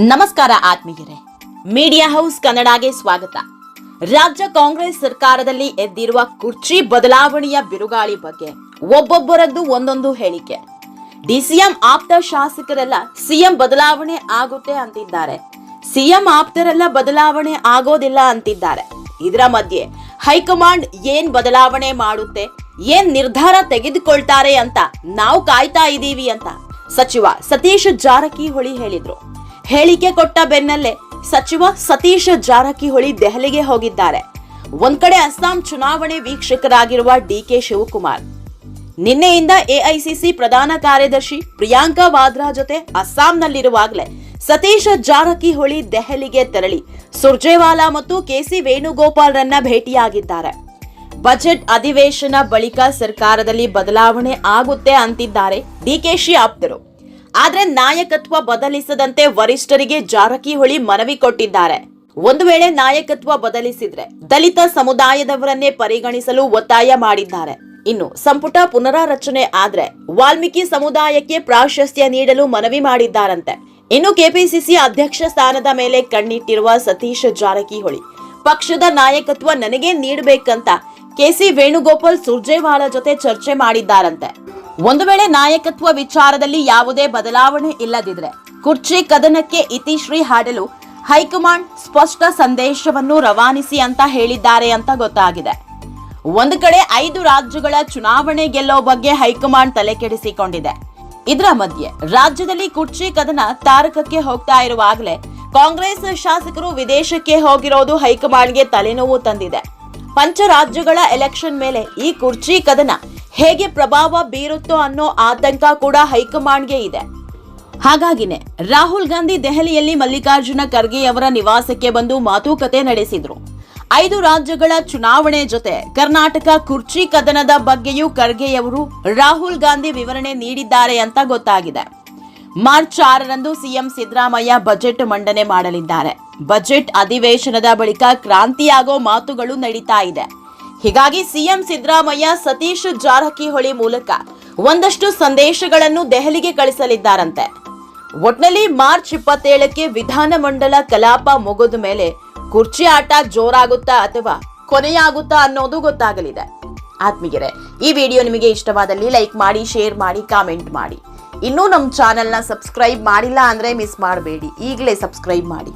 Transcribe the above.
ನಮಸ್ಕಾರ ಆತ್ಮೀಯರೇ, media house ಕನ್ನಡಗೆ ಸ್ವಾಗತ. ರಾಜ್ಯ ಕಾಂಗ್ರೆಸ್ ಸರ್ಕಾರದಲ್ಲಿ ಎದ್ದಿರುವ ಕುರ್ಚಿ ಬದಲಾವಣೆಯ ಬಿರುಗಾಳಿ ಬಗ್ಗೆ ಒಬ್ಬೊಬ್ಬರದ್ದು ಒಂದೊಂದು ಹೇಳಿಕೆ. ಡಿಸಿಎಂ ಆಪ್ತ ಶಾಸಕರೆಲ್ಲ ಸಿಎಂ ಬದಲಾವಣೆ ಆಗುತ್ತೆ ಅಂತಿದ್ದಾರೆ, ಸಿಎಂ ಆಪ್ತರೆಲ್ಲ ಬದಲಾವಣೆ ಆಗೋದಿಲ್ಲ ಅಂತಿದ್ದಾರೆ. ಇದರ ಮಧ್ಯೆ ಹೈಕಮಾಂಡ್ ಏನ್ ಬದಲಾವಣೆ ಮಾಡುತ್ತೆ, ಏನ್ ನಿರ್ಧಾರ ತೆಗೆದುಕೊಳ್ತಾರೆ ಅಂತ ನಾವು ಕಾಯ್ತಾ ಇದೀವಿ ಅಂತ ಸಚಿವ ಸತೀಶ್ ಜಾರಕಿಹೊಳಿ ಹೇಳಿದ್ರು. ಹೇಳಿಕೆ ಕೊಟ್ಟ ಬೆನ್ನಲ್ಲೇ ಸಚಿವ ಸತೀಶ್ ಜಾರಕಿಹೊಳಿ ದೆಹಲಿಗೆ ಹೋಗಿದ್ದಾರೆ. ಒಂದ್ ಕಡೆ ಅಸ್ಸಾಂ ಚುನಾವಣೆ ವೀಕ್ಷಕರಾಗಿರುವ ಡಿಕೆ ಶಿವಕುಮಾರ್ ನಿನ್ನೆಯಿಂದ ಎಐಸಿಸಿ ಪ್ರಧಾನ ಕಾರ್ಯದರ್ಶಿ ಪ್ರಿಯಾಂಕಾ ವಾದ್ರಾ ಜೊತೆ ಅಸ್ಸಾಂನಲ್ಲಿರುವಾಗಲೇ ಸತೀಶ್ ಜಾರಕಿಹೊಳಿ ದೆಹಲಿಗೆ ತೆರಳಿ ಸುರ್ಜೇವಾಲಾ ಮತ್ತು ಕೆಸಿ ವೇಣುಗೋಪಾಲ್ರನ್ನ ಭೇಟಿಯಾಗಿದ್ದಾರೆ. ಬಜೆಟ್ ಅಧಿವೇಶನ ಬಳಿಕ ಸರ್ಕಾರದಲ್ಲಿ ಬದಲಾವಣೆ ಆಗುತ್ತೆ ಅಂತಿದ್ದಾರೆ ಡಿಕೆಶಿ ಆಪ್ತರು. ಆದ್ರೆ ನಾಯಕತ್ವ ಬದಲಿಸದಂತೆ ವರಿಷ್ಠರಿಗೆ ಜಾರಕಿಹೊಳಿ ಮನವಿ ಕೊಟ್ಟಿದ್ದಾರೆ. ಒಂದು ವೇಳೆ ನಾಯಕತ್ವ ಬದಲಿಸಿದ್ರೆ ದಲಿತ ಸಮುದಾಯದವರನ್ನೇ ಪರಿಗಣಿಸಲು ಒತ್ತಾಯ ಮಾಡಿದ್ದಾರೆ. ಇನ್ನು ಸಂಪುಟ ಪುನರಾರಚನೆ ಆದ್ರೆ ವಾಲ್ಮೀಕಿ ಸಮುದಾಯಕ್ಕೆ ಪ್ರಾಶಸ್ತ್ಯ ನೀಡಲು ಮನವಿ ಮಾಡಿದ್ದಾರಂತೆ. ಇನ್ನು ಕೆಪಿಸಿಸಿ ಅಧ್ಯಕ್ಷ ಸ್ಥಾನದ ಮೇಲೆ ಕಣ್ಣಿಟ್ಟಿರುವ ಸತೀಶ್ ಜಾರಕಿಹೊಳಿ ಪಕ್ಷದ ನಾಯಕತ್ವ ನನಗೆ ನೀಡಬೇಕಂತ ಕೆಸಿ ವೇಣುಗೋಪಾಲ್ ಸುರ್ಜೇವಾಲಾ ಜೊತೆ ಚರ್ಚೆ ಮಾಡಿದ್ದಾರಂತೆ. ಒಂದು ವೇಳೆ ನಾಯಕತ್ವ ವಿಚಾರದಲ್ಲಿ ಯಾವುದೇ ಬದಲಾವಣೆ ಇಲ್ಲದಿದ್ರೆ ಕುರ್ಚಿ ಕದನಕ್ಕೆ ಇತಿಶ್ರೀ ಹಾಡಲು ಹೈಕಮಾಂಡ್ ಸ್ಪಷ್ಟ ಸಂದೇಶವನ್ನು ರವಾನಿಸಿ ಅಂತ ಹೇಳಿದ್ದಾರೆ ಅಂತ ಗೊತ್ತಾಗಿದೆ. ಒಂದು ಕಡೆ 5 ರಾಜ್ಯಗಳ ಚುನಾವಣೆ ಗೆಲ್ಲೋ ಬಗ್ಗೆ ಹೈಕಮಾಂಡ್ ತಲೆ ಕೆಡಿಸಿಕೊಂಡಿದೆ. ಇದರ ಮಧ್ಯೆ ರಾಜ್ಯದಲ್ಲಿ ಕುರ್ಚಿ ಕದನ ತಾರಕಕ್ಕೆ ಹೋಗ್ತಾ ಇರುವಾಗಲೇ ಕಾಂಗ್ರೆಸ್ ಶಾಸಕರು ವಿದೇಶಕ್ಕೆ ಹೋಗಿರೋದು ಹೈಕಮಾಂಡ್ಗೆ ತಲೆನೋವು ತಂದಿದೆ. ಪಂಚ ರಾಜ್ಯಗಳ ಎಲೆಕ್ಷನ್ ಮೇಲೆ ಈ ಕುರ್ಚಿ ಕದನ ಹೇಗೆ ಪ್ರಭಾವ ಬೀರುತ್ತೋ ಅನ್ನೋ ಆತಂಕ ಕೂಡ ಹೈಕಮಾಂಡ್ಗೆ ಇದೆ. ಹಾಗಾಗಿನೇ ರಾಹುಲ್ ಗಾಂಧಿ ದೆಹಲಿಯಲ್ಲಿ ಮಲ್ಲಿಕಾರ್ಜುನ ಖರ್ಗೆ ಅವರ ನಿವಾಸಕ್ಕೆ ಬಂದು ಮಾತುಕತೆ ನಡೆಸಿದ್ರು. 5 ರಾಜ್ಯಗಳ ಚುನಾವಣೆ ಜೊತೆ ಕರ್ನಾಟಕ ಕುರ್ಚಿ ಕದನದ ಬಗ್ಗೆಯೂ ಖರ್ಗೆಯವರು ರಾಹುಲ್ ಗಾಂಧಿ ವಿವರಣೆ ನೀಡಿದ್ದಾರೆ ಅಂತ ಗೊತ್ತಾಗಿದೆ. ಮಾರ್ಚ್ 6ರಂದು ಸಿಎಂ ಸಿದ್ದರಾಮಯ್ಯ ಬಜೆಟ್ ಮಂಡನೆ ಮಾಡಲಿದ್ದಾರೆ. ಬಜೆಟ್ ಅಧಿವೇಶನದ ಬಳಿಕ ಕ್ರಾಂತಿಯಾಗೋ ಮಾತುಗಳು ನಡೀತಾ ಇದೆ. ಹೀಗಾಗಿ ಸಿಎಂ ಸಿದ್ದರಾಮಯ್ಯ ಸತೀಶ್ ಜಾರಕಿಹೊಳಿ ಮೂಲಕ ಒಂದಷ್ಟು ಸಂದೇಶಗಳನ್ನು ದೆಹಲಿಗೆ ಕಳಿಸಲಿದ್ದಾರಂತೆ. ಒಟ್ನಲ್ಲಿ ಮಾರ್ಚ್ 27ಕ್ಕೆ ವಿಧಾನಮಂಡಲ ಕಲಾಪ ಮುಗಿದ ಮೇಲೆ ಕುರ್ಚಿ ಆಟ ಜೋರಾಗುತ್ತಾ ಅಥವಾ ಕೊನೆಯಾಗುತ್ತಾ ಅನ್ನೋದು ಗೊತ್ತಾಗಲಿದೆ. ಆತ್ಮೀಯರೇ, ಈ ವಿಡಿಯೋ ನಿಮಗೆ ಇಷ್ಟವಾದಲ್ಲಿ ಲೈಕ್ ಮಾಡಿ, ಶೇರ್ ಮಾಡಿ, ಕಾಮೆಂಟ್ ಮಾಡಿ. ಇನ್ನೂ ನಮ್ಮ ಚಾನೆಲ್ನ ಸಬ್ಸ್ಕ್ರೈಬ್ ಮಾಡಿಲ್ಲ ಅಂದ್ರೆ ಮಿಸ್ ಮಾಡಬೇಡಿ, ಈಗಲೇ ಸಬ್ಸ್ಕ್ರೈಬ್ ಮಾಡಿ.